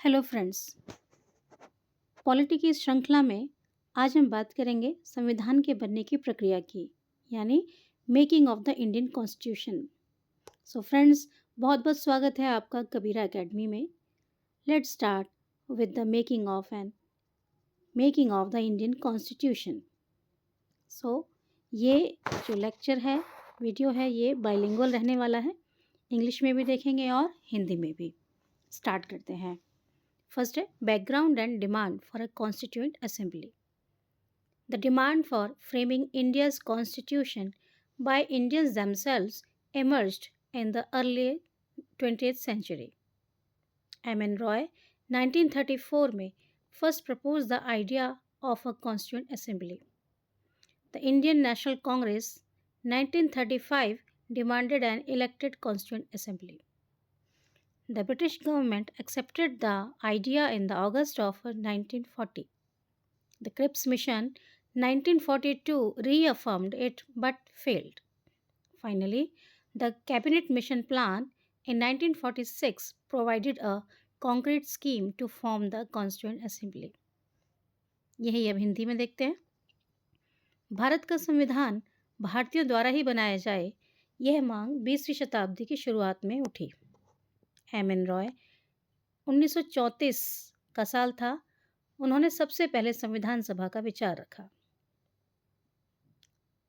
Hello friends. Polity की इस श्रृंखला में आज हम बात करेंगे संविधान के बनने की प्रक्रिया की, यानी making of the Indian constitution. So friends, बहुत बहुत स्वागत है आपका कबीरा एकेडमी में। Let's start with the making of the Indian constitution. So ये जो लेक्चर है, वीडियो है, ये बाइलिंगुअल रहने वाला है। इंग्लिश में भी देखेंगे और हिंदी में भी। स्टार्ट करते हैं। फर्स्ट है background and demand for a constituent assembly. The demand for framing India's constitution by Indians themselves emerged in the early 20th century. M.N. Roy 1934 में first proposed the idea of a constituent assembly. The Indian National Congress 1935 demanded an elected constituent assembly. The British government accepted the idea in the August of 1940. The Cripps Mission 1942 reaffirmed it but failed. Finally, the Cabinet Mission Plan in 1946 provided a concrete scheme to form the Constituent Assembly. यही अब हिंदी में देखते हैं। भारत का संविधान भारतीयों द्वारा ही बनाया जाए, यह मांग 20वीं शताब्दी की शुरुआत में उठी। M.N. रॉय 1934 का साल था, उन्होंने सबसे पहले संविधान सभा का विचार रखा।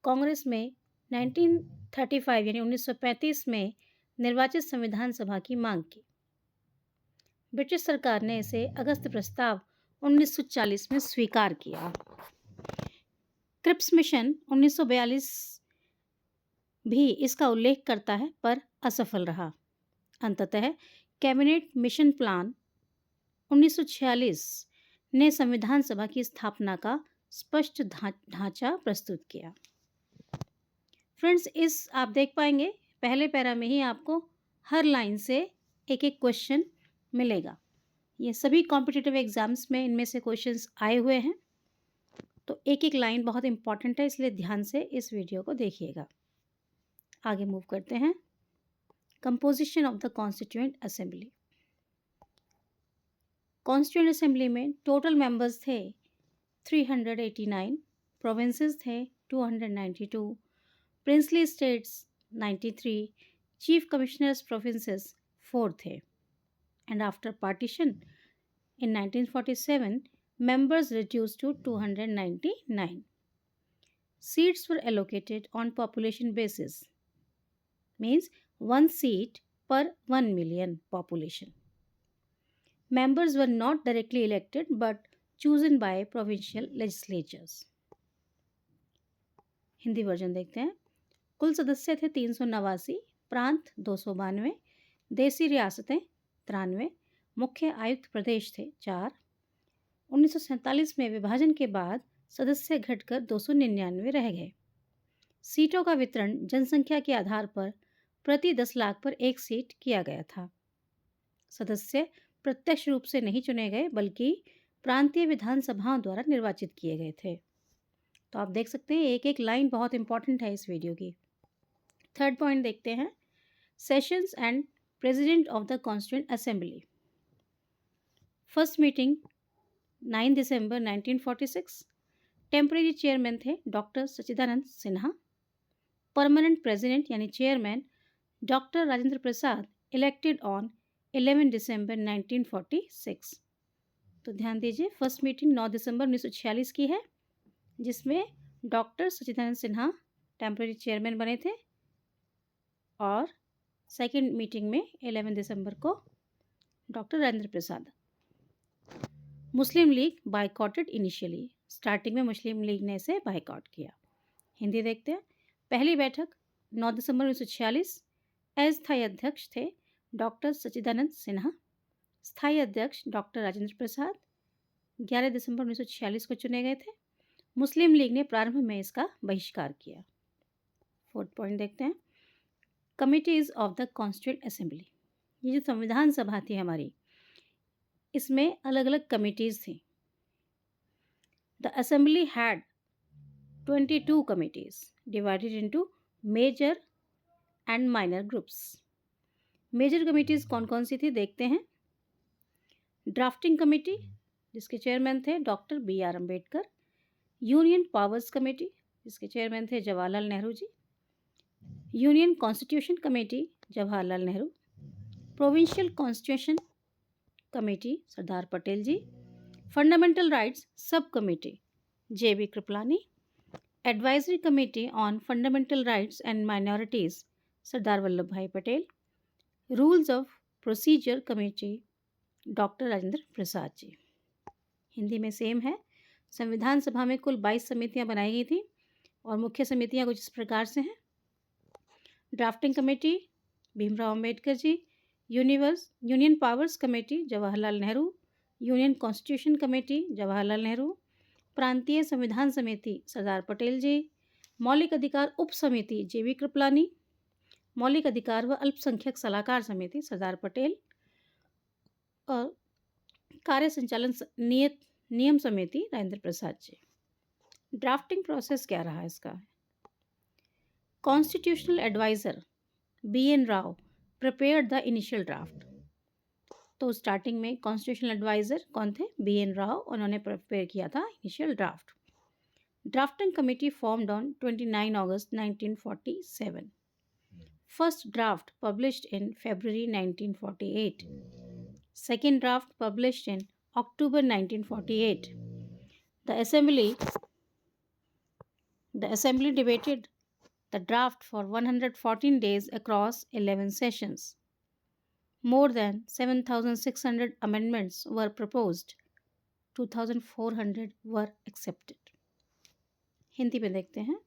कांग्रेस में 1935 यानी 1935 में निर्वाचित संविधान सभा की मांग की। ब्रिटिश सरकार ने इसे अगस्त प्रस्ताव 1940 में स्वीकार किया। क्रिप्स मिशन 1942 भी इसका उल्लेख करता है पर असफल रहा। अंततः कैबिनेट मिशन प्लान 1946 ने संविधान सभा की स्थापना का स्पष्ट ढांचा प्रस्तुत किया। फ्रेंड्स, इस आप देख पाएंगे पहले पैरा में ही आपको हर लाइन से एक एक क्वेश्चन मिलेगा। ये सभी कॉम्पिटिटिव एग्जाम्स में इनमें से क्वेश्चंस आए हुए हैं, तो एक एक लाइन बहुत इंपॉर्टेंट है, इसलिए ध्यान से इस वीडियो को देखिएगा। आगे मूव करते हैं। Composition of the constituent assembly. Constituent assembly में टोटल मेंबर्स थे 389, प्रोविंसेस थे 292, princely states 93, chief commissioners provinces 4 थे। And after partition in 1947 members reduced to 299. Seats were allocated on population basis, means 1 seat per 1 million population. Members were not directly elected but chosen by provincial legislatures. Hindi version देखते हैं। कुल सदस्य थे 389, प्रांत 292, देसी रियासतें 93, मुख्य आयुक्त प्रदेश थे 4। 1947 में विभाजन के बाद सदस्य घटकर 299 रह गए। सीटों का वितरण जनसंख्या के आधार पर प्रति 10 लाख पर एक सीट किया गया था। सदस्य प्रत्यक्ष रूप से नहीं चुने गए बल्कि प्रांतीय विधानसभाओं द्वारा निर्वाचित किए गए थे। तो आप देख सकते हैं एक एक लाइन बहुत इंपॉर्टेंट है इस वीडियो की। थर्ड पॉइंट देखते हैं, sessions and president of the constituent assembly. First meeting 9 December 1946। Temporary chairman थे doctor Sachchidanand Sinha. Permanent president यानी chairman doctor Rajendra Prasad, elected on 11 दिसंबर 1946। तो ध्यान दीजिए, फर्स्ट मीटिंग 9 दिसंबर 1946 की है, जिसमें doctor Sachchidanand Sinha temporary chairman बने थे, और सेकेंड मीटिंग में 11 दिसंबर को डॉक्टर राजेंद्र प्रसाद। मुस्लिम लीग बाइकॉटेड इनिशियली, स्टार्टिंग में मुस्लिम लीग ने इसे बाइकआउट किया। हिंदी देखते हैं। पहली बैठक 9 दिसंबर 1946। अस्थायी अध्यक्ष थे डॉक्टर सच्चिदानंद सिन्हा, स्थायी अध्यक्ष डॉक्टर राजेंद्र प्रसाद 11 दिसंबर 1946 को चुने गए थे। मुस्लिम लीग ने प्रारंभ में इसका बहिष्कार किया। फोर्थ पॉइंट देखते हैं, committees of the constituent assembly. ये जो संविधान सभा थी हमारी, इसमें अलग अलग कमिटीज थी। The assembly had 22 committees divided into major and minor groups. Major committees कौन कौन सी थी देखते हैं। ड्राफ्टिंग कमेटी जिसके चेयरमैन थे doctor B.R. Ambedkar, union powers committee जिसके चेयरमैन थे Jawaharlal Nehru ji, union constitution committee Jawaharlal Nehru, provincial constitution committee Sardar Patel ji, fundamental rights sub committee J.B. Kripalani, advisory committee on fundamental rights and minorities Sardar Vallabh Bhai Patel, rules of procedure committee doctor Rajendra Prasad जी। हिंदी में same है। संविधान सभा में कुल 22 समितियां बनाई गई थी और मुख्य समितियां कुछ इस प्रकार से हैं। Drafting committee Bhimrao Ambedkar ji, union powers committee Jawaharlal Nehru, union constitution committee Jawaharlal Nehru, प्रांतीय संविधान समिति सरदार पटेल जी, मौलिक अधिकार उप समिति J.B. कृपलानी, मौलिक अधिकार व अल्पसंख्यक सलाहकार समिति सरदार पटेल और कार्य संचालन नियम समिति राजेंद्र प्रसाद जी। ड्राफ्टिंग प्रोसेस क्या रहा इसका? Constitutional adviser B.N. Rao prepared the initial draft. तो स्टार्टिंग में कॉन्स्टिट्यूशनल एडवाइजर कौन थे? B.N. राव, उन्होंने प्रिपेयर किया था initial draft. Drafting committee formed on 29 August 1947। First draft published in February 1948। Second draft published in October 1948. The Assembly debated the draft for 114 days across 11 sessions. More than 7,600 amendments were proposed. 2,400 were accepted. Hindi में देखते हैं।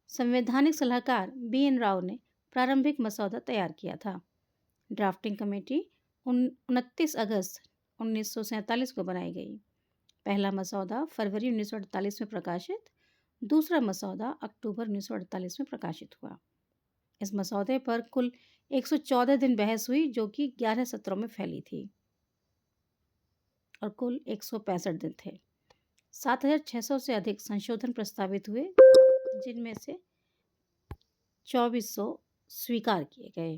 संवैधानिक सलाहकार B.N. Rao ने प्रारंभिक मसौदा तैयार किया था। ड्राफ्टिंग कमेटी 29 अगस्त 1947 को बनाई गई। पहला मसौदा फरवरी 1948 में प्रकाशित, दूसरा मसौदा अक्टूबर 1948 में प्रकाशित हुआ। इस मसौदे पर कुल 114 दिन बहस हुई, जो कि 11 सत्रों में फैली थी और कुल 165 दिन थे। 7,600 से अधिक संशोधन प्रस्तावित हुए, जिनमें से 2400 स्वीकार किए गए।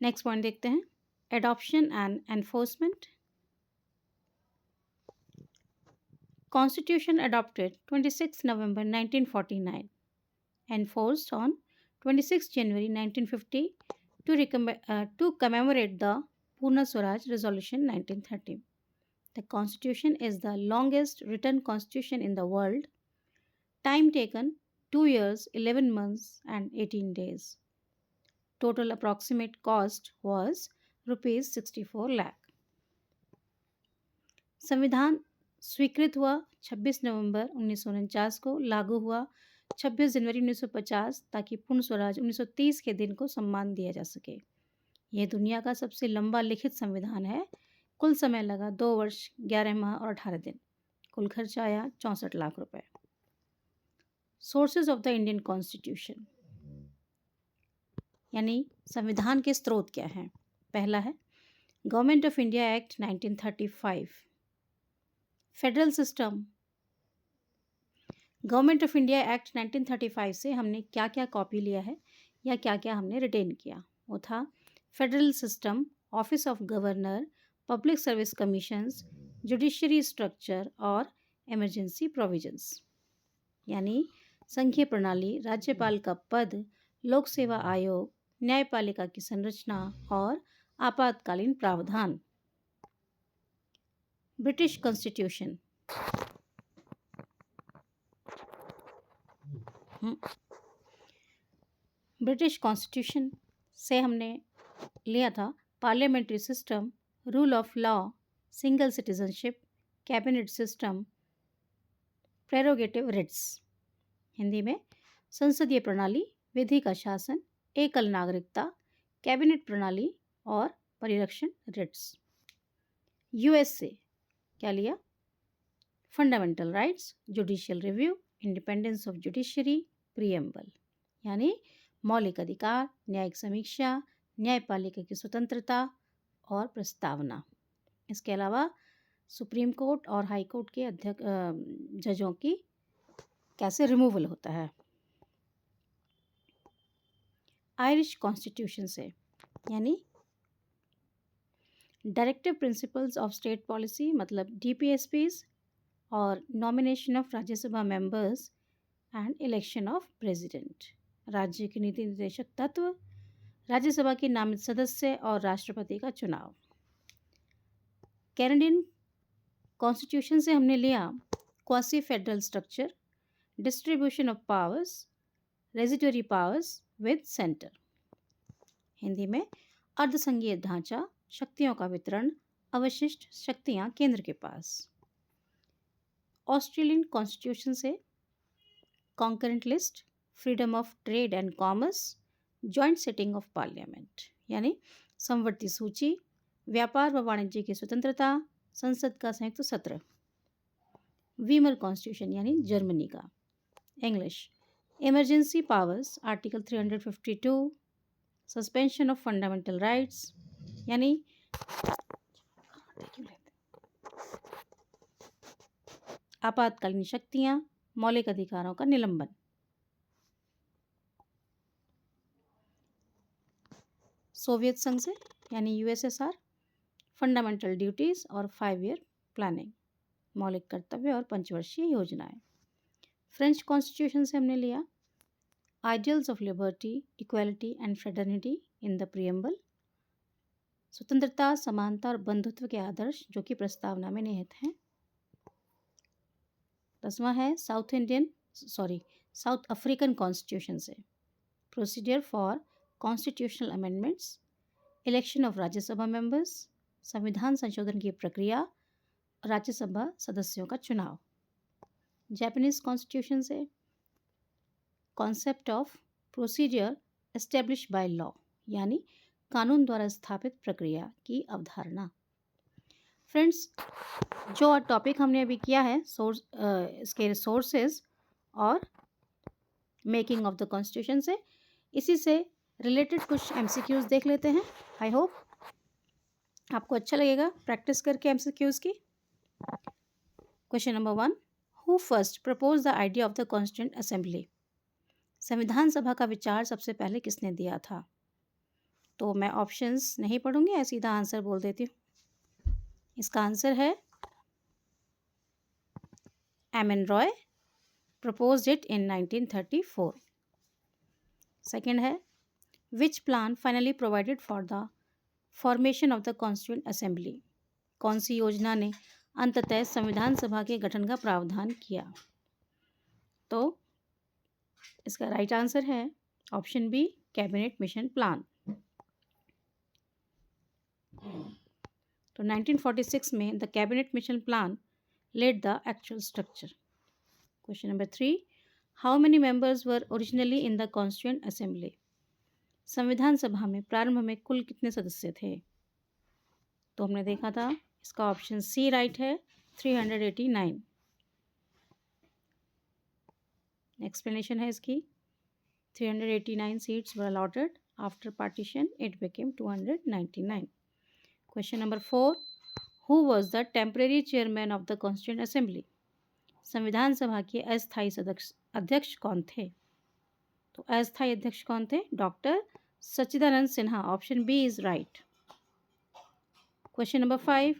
नेक्स्ट पॉइंट देखते हैं, adoption and enforcement. Constitution adopted 26 नवंबर 1949, enforced on 26 January 1950 to commemorate the Purna Swaraj Resolution 1930. The Constitution is the longest written constitution in the world. Time taken 2 years, 11 months and 18 days. Total approximate cost was rupees 64 lakh. संविधान स्वीकृत हुआ 26 नवंबर 1949 को, लागू हुआ 26 जनवरी 1950 ताकि पूर्ण स्वराज 1930 के दिन को सम्मान दिया जा सके। यह दुनिया का सबसे लंबा लिखित संविधान है। कुल समय लगा 2 वर्ष 11 माह और 18 दिन। कुल खर्चा आया 64 लाख रुपए। Sources of the Indian constitution, यानी संविधान के स्रोत क्या हैं? पहला है government of India act 1935। Federal system. Government of India act 1935 से हमने क्या क्या कॉपी लिया है या क्या क्या हमने रिटेन किया? वो था federal system, office of governor, public service commissions, judiciary structure और इमरजेंसी प्रोविजंस, यानी संघीय प्रणाली, राज्यपाल का पद, लोक सेवा आयोग, न्यायपालिका की संरचना और आपातकालीन प्रावधान। British constitution. ब्रिटिश कॉन्स्टिट्यूशन से हमने लिया था parliamentary system, rule of law, single citizenship, cabinet system, prerogative writs. Hindi में संसदीय प्रणाली, विधि का शासन, एकल नागरिकता, कैबिनेट प्रणाली और परिरक्षण रिट्स। यूएस से क्या लिया? Fundamental rights, judicial review, independence of judiciary, preamble, यानी मौलिक अधिकार, न्यायिक समीक्षा, न्यायपालिका की स्वतंत्रता और प्रस्तावना। इसके अलावा सुप्रीम कोर्ट और हाई कोर्ट के जजों की कैसे रिमूवल होता है। आयरिश कॉन्स्टिट्यूशन से, यानी directive principles of state policy मतलब DPSPs और nomination of Rajya Sabha members and election of president. राज्य के नीति निर्देशक तत्व, राज्यसभा के नामित सदस्य और राष्ट्रपति का चुनाव। कैनेडियन कॉन्स्टिट्यूशन से हमने लिया quasi federal structure, distribution of powers, residuary powers with centre. Hindi में अर्धसंघीय ढांचा, शक्तियों का वितरण, अवशिष्ट शक्तियां केंद्र के पास। ऑस्ट्रेलियन कॉन्स्टिट्यूशन से concurrent list, freedom of trade and commerce, joint sitting of parliament, यानी समवर्ती सूची, व्यापार व वाणिज्य की स्वतंत्रता, संसद का संयुक्त सत्र। वीमर कॉन्स्टिट्यूशन यानी जर्मनी का। English emergency powers, article 352, suspension of fundamental rights, यानी आपातकालीन शक्तियां, मौलिक अधिकारों का निलंबन। सोवियत संघ से यानी USSR, फंडामेंटल ड्यूटीज और 5 ईयर प्लानिंग, मौलिक कर्तव्य और पंचवर्षीय योजनाएं। फ्रेंच कॉन्स्टिट्यूशन से हमने लिया ideals of liberty, equality and fraternity in the preamble, स्वतंत्रता, समानता और बंधुत्व के आदर्श जो कि प्रस्तावना में निहित हैं। 10वां है साउथ अफ्रीकन कॉन्स्टिट्यूशन से procedure for constitutional amendments, election of Rajya Sabha members, संविधान संशोधन की प्रक्रिया, राज्यसभा सदस्यों का चुनाव। जापानीज कॉन्स्टिट्यूशन से concept of procedure establish by law, यानी कानून द्वारा स्थापित प्रक्रिया की अवधारणा। फ्रेंड्स, जो टॉपिक हमने अभी किया है इसके सोर्सेज और मेकिंग ऑफ द कॉन्स्टिट्यूशन से, इसी से रिलेटेड कुछ MCQs देख लेते हैं। आई होप आपको अच्छा लगेगा प्रैक्टिस करके MCQs की। Question number 1, who first propose the idea of the constituent assembly? संविधान सभा का विचार सबसे पहले किसने दिया था? तो मैं ऑप्शंस नहीं पढ़ूंगी, मैं सीधा आंसर बोल देती हूँ। इसका आंसर है M N Roy, proposed it in 1934. Second है which plan finally provided for the formation of the Constituent Assembly? कौन सी योजना ने अंततः संविधान सभा के गठन का प्रावधान किया? तो इसका राइट आंसर है option B, cabinet mission plan. तो 1946 में the cabinet mission plan led the actual structure. Question number 3, how many members were originally in the Constituent Assembly? संविधान सभा में प्रारंभ में कुल कितने सदस्य थे? तो हमने देखा था इसका ऑप्शन सी राइट है, 389। एक्सप्लेनेशन है इसकी, 389 seats were allotted. After partition, it became 299. Question number 4, who was the temporary chairman of the Constituent Assembly? संविधान सभा के अस्थायी अध्यक्ष कौन थे? तो अस्थायी अध्यक्ष कौन थे? Doctor Sachchidanand Sinha. Option B is right. Question number 5,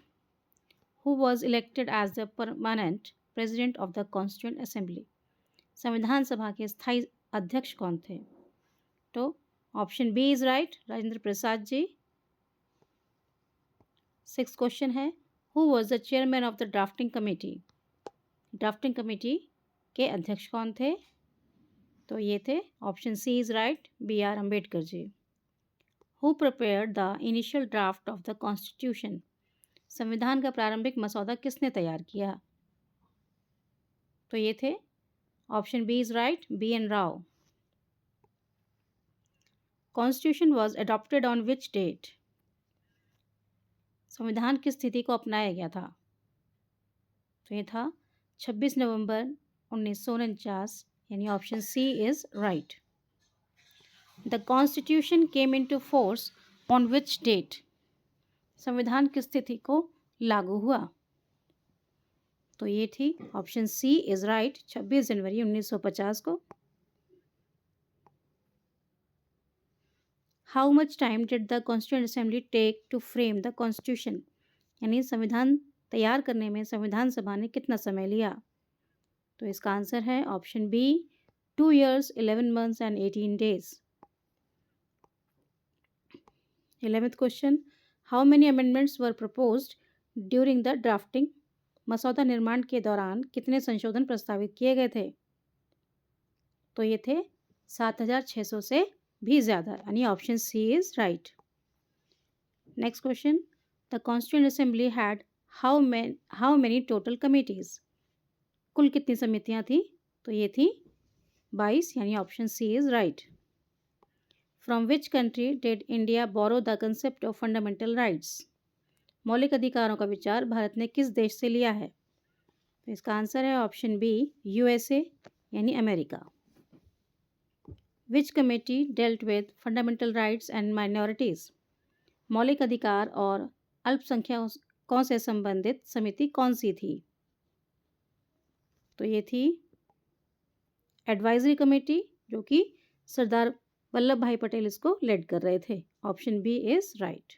who was elected as the permanent president of the constituent assembly? संविधान सभा के स्थायी अध्यक्ष कौन थे? तो option B is right, Rajendra Prasad ji. 6th question है, who was the chairman of the drafting committee? Drafting committee के अध्यक्ष कौन थे? तो ये थे option C is right, BR Ambedkar ji. Who prepared the initial draft of the constitution? संविधान का प्रारंभिक मसौदा किसने तैयार किया? तो ये थे option B is right, BN Rao. Constitution was adopted on which date? संविधान किस तिथि को अपनाया गया था? तो ये था 26 नवंबर 1949, यानी option C is right. The constitution came into force on which date? संविधान किस तिथि को लागू हुआ? तो ये थी ऑप्शन सी इज राइट, 26 जनवरी 1950 को। How much time did the constituent assembly take to frame the constitution, यानी संविधान तैयार करने में संविधान सभा ने कितना समय लिया? तो इसका आंसर है option B 2 years 11 months and 18 days। 11th question, how many amendments were proposed during the drafting, मसौदा निर्माण के दौरान कितने संशोधन प्रस्तावित किए गए थे? तो ये थे 7600 से भी ज़्यादा, यानी option C is right. Next question, the constituent assembly had how many total committees, कुल कितनी समितियां थी? तो ये थी 22, यानी option C is right. From which country did India borrow the concept of fundamental rights, मौलिक अधिकारों का विचार भारत ने किस देश से लिया है? तो इसका आंसर है ऑप्शन बी यूएसए, यानी America. Which committee dealt with fundamental rights and minorities, मौलिक अधिकार और अल्पसंख्यकों से संबंधित समिति कौन सी थी? तो ये थी एडवाइजरी कमेटी, जो कि सरदार वल्लभ भाई पटेल इसको लेड कर रहे थे। Option B is right.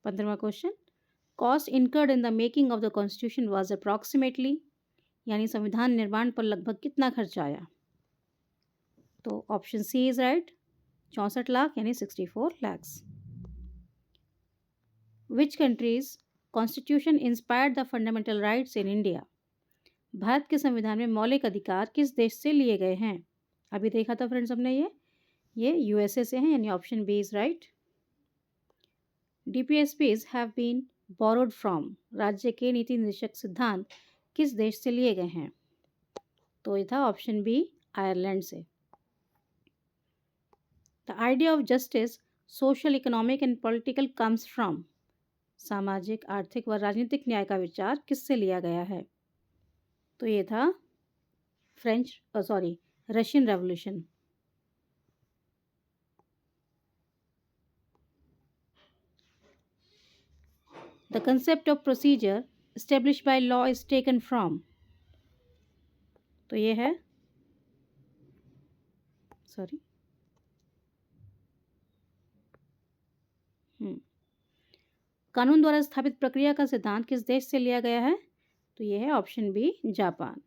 15वां question, cost incurred in the making of the constitution was approximately, यानी संविधान निर्माण पर लगभग कितना खर्च आया? तो option C is right, 64 lakh, यानी 64 lakhs। Which countries constitution inspired the fundamental rights in India, Bharat के संविधान में मौलिक अधिकार किस देश से लिए गए हैं? अभी देखा था फ्रेंड्स हमने ये यूएसए से हैं, यानी option B is right. DPSPs have been borrowed from, राज्य के नीति निर्देशक सिद्धांत किस देश से लिए गए हैं? तो ये था ऑप्शन बी आयरलैंड से। The idea of justice social economic and political comes from, सामाजिक आर्थिक व राजनीतिक न्याय का विचार किससे लिया गया है? तो ये था Russian revolution. The concept of procedure establish by law is taken from, तो ये है कानून द्वारा स्थापित प्रक्रिया का सिद्धांत किस देश से लिया गया है? तो ये है option B Japan.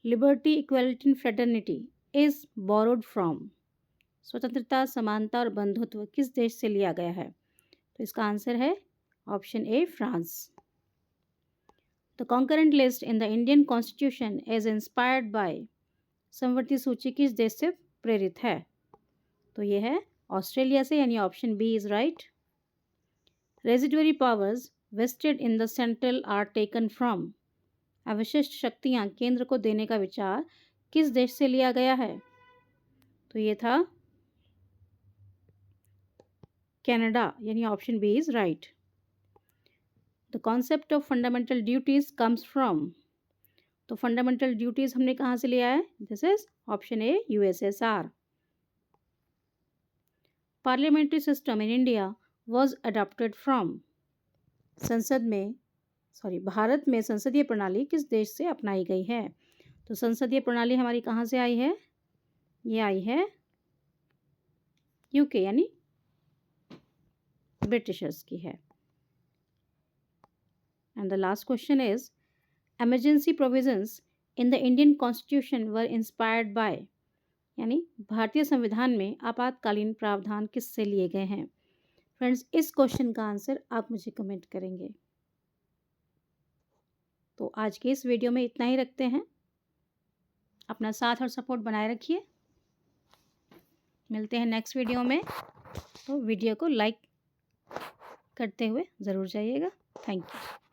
Liberty equality and fraternity is borrowed from, स्वतंत्रता समानता और बंधुत्व किस देश से लिया गया है? तो इसका आंसर है option A France. The concurrent list in the Indian constitution is inspired by, समवर्ती सूची किस देश से प्रेरित है? तो ये है ऑस्ट्रेलिया से, यानी option B is right. Residuary powers vested in the central are taken from, अवशिष्ट शक्तियां केंद्र को देने का विचार किस देश से लिया गया है? तो ये था कनाडा, यानी option B is right. The concept of fundamental duties comes from, तो फंडामेंटल ड्यूटीज हमने कहाँ से लिया है? This is option A USSR. Parliamentary system in India was adopted from, भारत में संसदीय प्रणाली किस देश से अपनाई गई है? तो संसदीय प्रणाली हमारी कहाँ से आई है? ये आई है यूके, यानी ब्रिटिशर्स की है। And the last question is emergency provisions in the Indian constitution were inspired by, यानी भारतीय संविधान में आपातकालीन प्रावधान किससे लिए गए हैं? फ्रेंड्स, इस क्वेश्चन का आंसर आप मुझे कमेंट करेंगे। तो आज के इस वीडियो में इतना ही रखते हैं। अपना साथ और सपोर्ट बनाए रखिए। मिलते हैं नेक्स्ट वीडियो में, तो वीडियो को लाइक करते हुए ज़रूर जाइएगा। Thank you.